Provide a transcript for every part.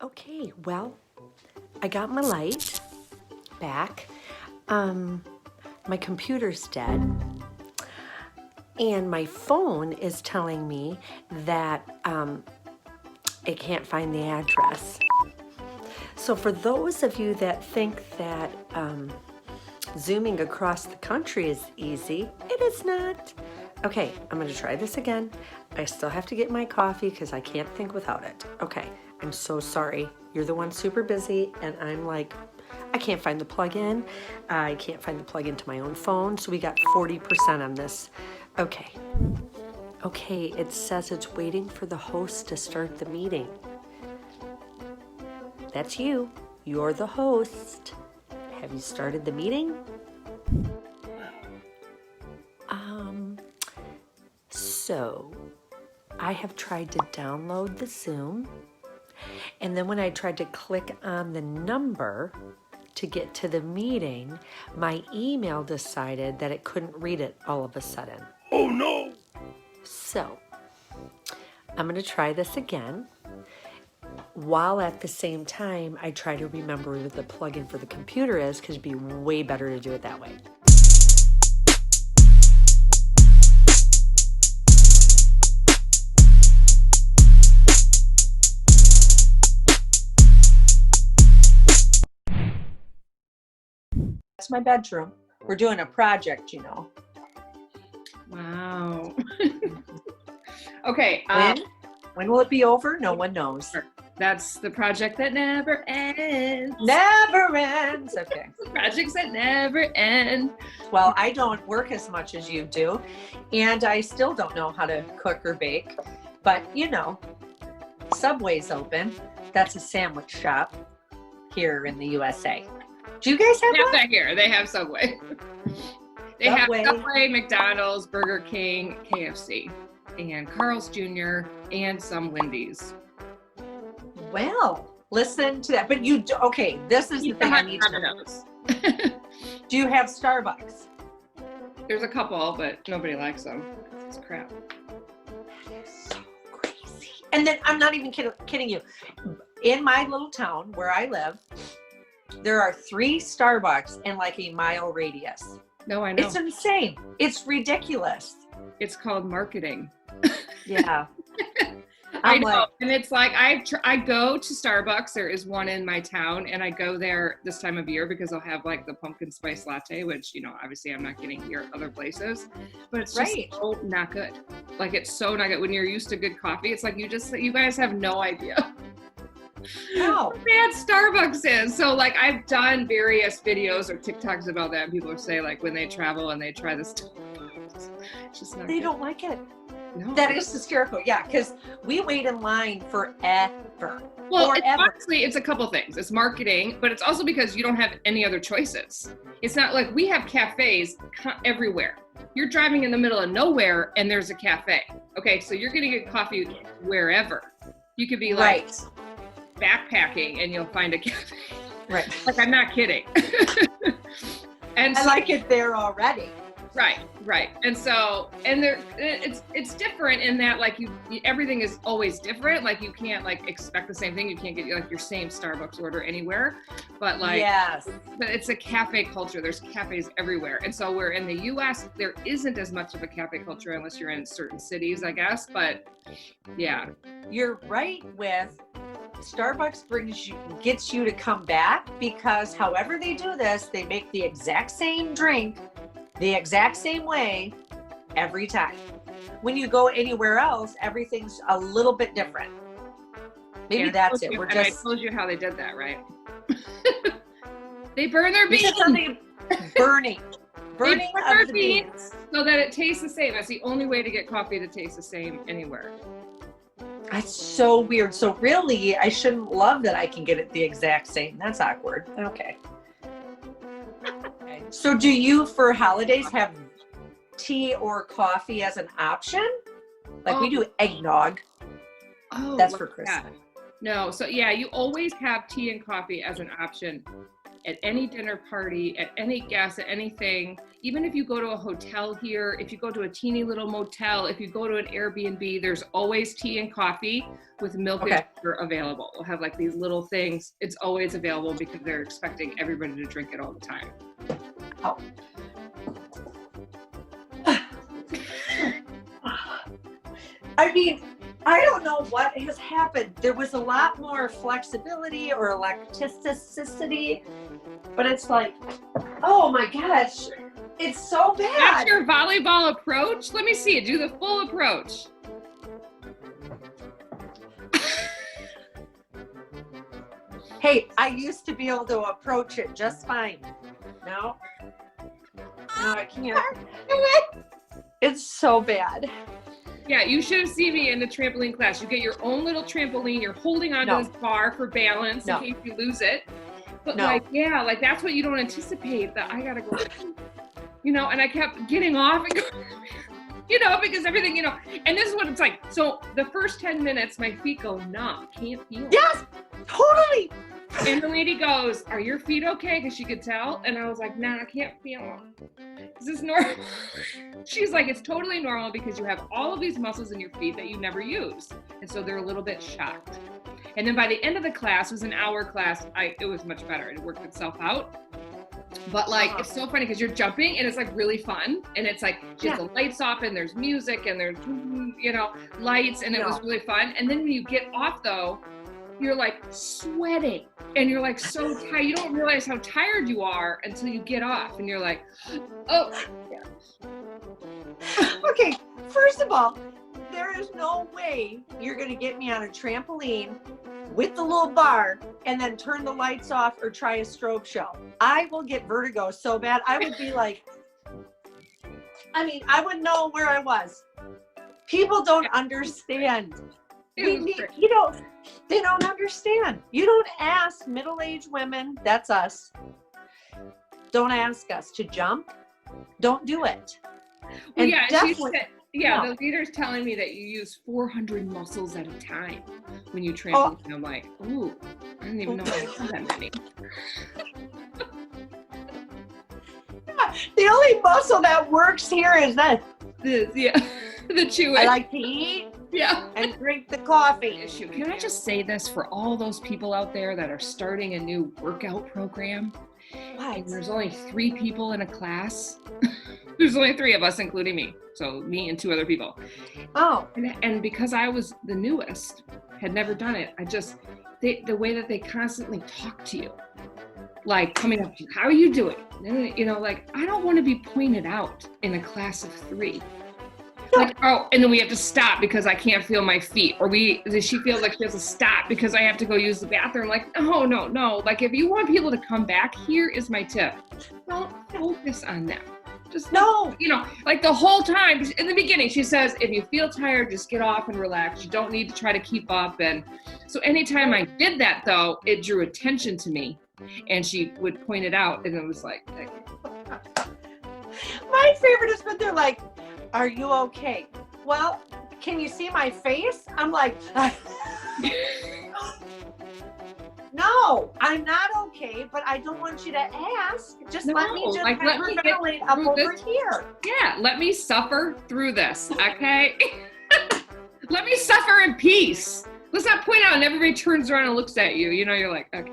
Okay, well, I got my light back. My computer's dead, and my phone is telling me that it can't find the address. So for those of you that think that zooming across the country is easy, it is not. Okay, I'm gonna try this again. I still have to get my coffee because I can't think without it. Okay, I'm so sorry. You're the one super busy, and I'm like, I can't find the plug-in. I can't find the plug-in to my own phone, so we got 40% on this. Okay. Okay, it says it's waiting for the host to start the meeting. That's you. You're the host. Have you started the meeting? So I have tried to download the Zoom, and then when I tried to click on the number to get to the meeting, my email decided that it couldn't read it all of a sudden. Oh no! So I'm going to try this again, while at the same time I try to remember what the plug-in for the computer is, because it'd be way better to do it that way. That's my bedroom. We're doing a project, you know. Wow. Okay. When will it be over? No one knows. That's the project that never ends. Never ends. Okay. Projects that never end. Well, I don't work as much as you do, and I still don't know how to cook or bake. But, you know, Subway's open. That's a sandwich shop here in the USA. Do you guys have They have that? that here. They have Subway. They Subway. have Subway, McDonald's, Burger King, KFC, and Carl's Jr., and some Wendy's. Well, listen to that. But you do, okay, this is the thing I need to know. Do you have Starbucks? There's a couple, but nobody likes them. It's crap. That is so crazy. And then I'm not even kidding you. In my little town where I live, there are 3 Starbucks in like a mile radius. No, I know. It's insane. It's ridiculous. It's called marketing. Yeah. I know, and it's like I go to Starbucks. There is one in my town, and I go there this time of year because I'll have like the pumpkin spice latte, which, you know, obviously I'm not getting here at other places, but it's just so not good. Like, it's so not good. When you're used to good coffee, it's like you guys have no idea how bad Starbucks is. So like, I've done various videos or TikToks about that, and people say like when they travel and they try this, it's just not. They don't like it. No. That is hysterical. Yeah, because we wait in line forever. Well, honestly, it's a couple things. It's marketing, but it's also because you don't have any other choices. It's not like we have cafes everywhere. You're driving in the middle of nowhere and there's a cafe. Okay, so you're going to get coffee wherever. You could be like backpacking and you'll find a cafe. Right. Like, I'm not kidding. And I like it there already. Right. And so, and it's different in that, like, everything is always different. Like, you can't like expect the same thing. You can't get like your same Starbucks order anywhere, but like, yes, but it's a cafe culture. There's cafes everywhere. And so where in the US, there isn't as much of a cafe culture unless you're in certain cities, I guess. But yeah, you're right with Starbucks gets you to come back, because however they do this, they make the exact same drink the exact same way every time. When you go anywhere else, everything's a little bit different. Maybe that's it. I told you how they did that, right? They burn their beans. Burning their beans so that it tastes the same. That's the only way to get coffee to taste the same anywhere. That's so weird. So really, I shouldn't love that I can get it the exact same. That's awkward. Okay. So do you, for holidays, have tea or coffee as an option? Like we do eggnog. Oh, that's for Christmas. No, so yeah, you always have tea and coffee as an option at any dinner party, at any guest, at anything, even if you go to a hotel here, if you go to a teeny little motel, if you go to an Airbnb, there's always tea and coffee with milk and sugar available. We'll have like these little things. It's always available because they're expecting everybody to drink it all the time. Oh. I mean, I don't know what has happened. There was a lot more flexibility or elasticity, but it's like, oh my gosh, it's so bad. That's your volleyball approach? Let me see it. Do the full approach. Hey, I used to be able to approach it just fine. No, I can't. It's so bad. Yeah, you should have seen me in the trampoline class. You get your own little trampoline. You're holding onto this bar for balance in case you lose it. But like that's what you don't anticipate, that I gotta go, and I kept getting off and going, because everything, and this is what it's like. So the first 10 minutes, my feet go numb, can't feel it. Yes, totally. And the lady goes, "Are your feet okay?" Because she could tell. And I was like, "Nah, I can't feel them. Is this normal?" She's like, "It's totally normal because you have all of these muscles in your feet that you never use." And so they're a little bit shocked. And then by the end of the class, it was an hour class, it was much better. It worked itself out. But like, it's so funny because you're jumping and it's like really fun. And it's like, she has the lights off and there's music and there's, lights, and it was really fun. And then when you get off though, you're like sweating and you're like so tired. You don't realize how tired you are until you get off and you're like, oh. Okay, first of all, there is no way you're going to get me on a trampoline with the little bar and then turn the lights off or try a strobe show. I will get vertigo so bad. I would be like, I wouldn't know where I was. People don't understand. They don't understand. You don't ask middle-aged women, that's us. Don't ask us to jump. Don't do it. Well, she said, the leader's telling me that you use 400 muscles at a time when you trample. And I'm like, ooh, I didn't even know I had that many. The only muscle that works here is that. The chewing. I like to eat. Yeah. And drink the coffee. Can I just say this for all those people out there that are starting a new workout program? What? And there's only 3 people in a class. There's only 3 of us, including me. So me and 2 other people. Oh. And because I was the newest, had never done it, the way that they constantly talk to you, like coming up to you, how are you doing? Like, I don't want to be pointed out in a class of 3. Like, oh, and then we have to stop because I can't feel my feet. Or she feels like she has to stop because I have to go use the bathroom. Like, no. Like, if you want people to come back, here is my tip. Don't focus on them. Just like the whole time in the beginning, she says, if you feel tired, just get off and relax. You don't need to try to keep up. And so anytime I did that, though, it drew attention to me. And she would point it out. And it was like. My favorite is when they're like, are you okay? Well, can you see my face? I'm like, no, I'm not okay, but I don't want you to ask. Just let me just hyperventilate up over here. Yeah, let me suffer through this, okay? Let me suffer in peace. Let's not point out and everybody turns around and looks at you. You're like, okay.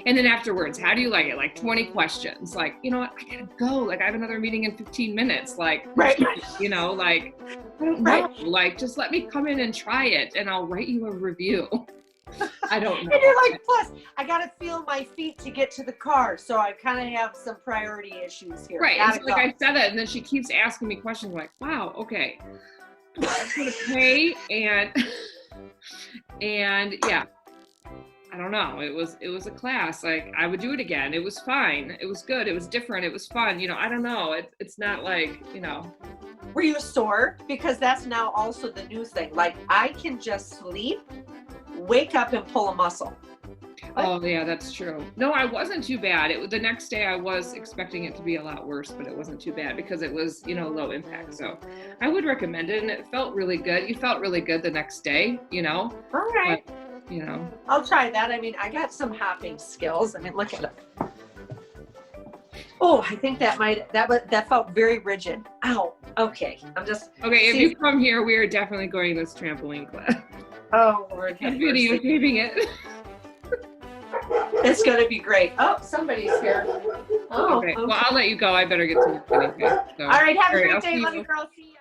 And then afterwards, how do you like it? Like 20 questions. Like, you know what? I gotta go. Like, I have another meeting in 15 minutes. Like, right. Like, I don't know. Like, just let me come in and try it and I'll write you a review. I don't know. And you're like, plus, I gotta feel my feet to get to the car. So I kind of have some priority issues here. Right. And so, like, I said that, and then she keeps asking me questions. I'm like, wow, okay. I'm gonna pay and yeah. I don't know. It was a class. Like, I would do it again. It was fine. It was good. It was different. It was fun. I don't know. It's not like, Were you sore? Because that's now also the new thing. Like, I can just sleep, wake up and pull a muscle. What? Oh yeah, that's true. No, I wasn't too bad. The next day I was expecting it to be a lot worse, but it wasn't too bad because it was, low impact. So I would recommend it, and it felt really good. You felt really good the next day, All right. But, I'll try that. I got some hopping skills. Look at it. Oh, I think that felt very rigid. Ow. Okay. Okay, if you come here, we are definitely going to this trampoline class. Oh, Lord. I'm videotaping it. It's going to be great. Oh, somebody's here. Oh, Okay. Well, I'll let you go. I better get to work anyway. So. All right. Have a great I'll day. see Love you. you, girl. See ya.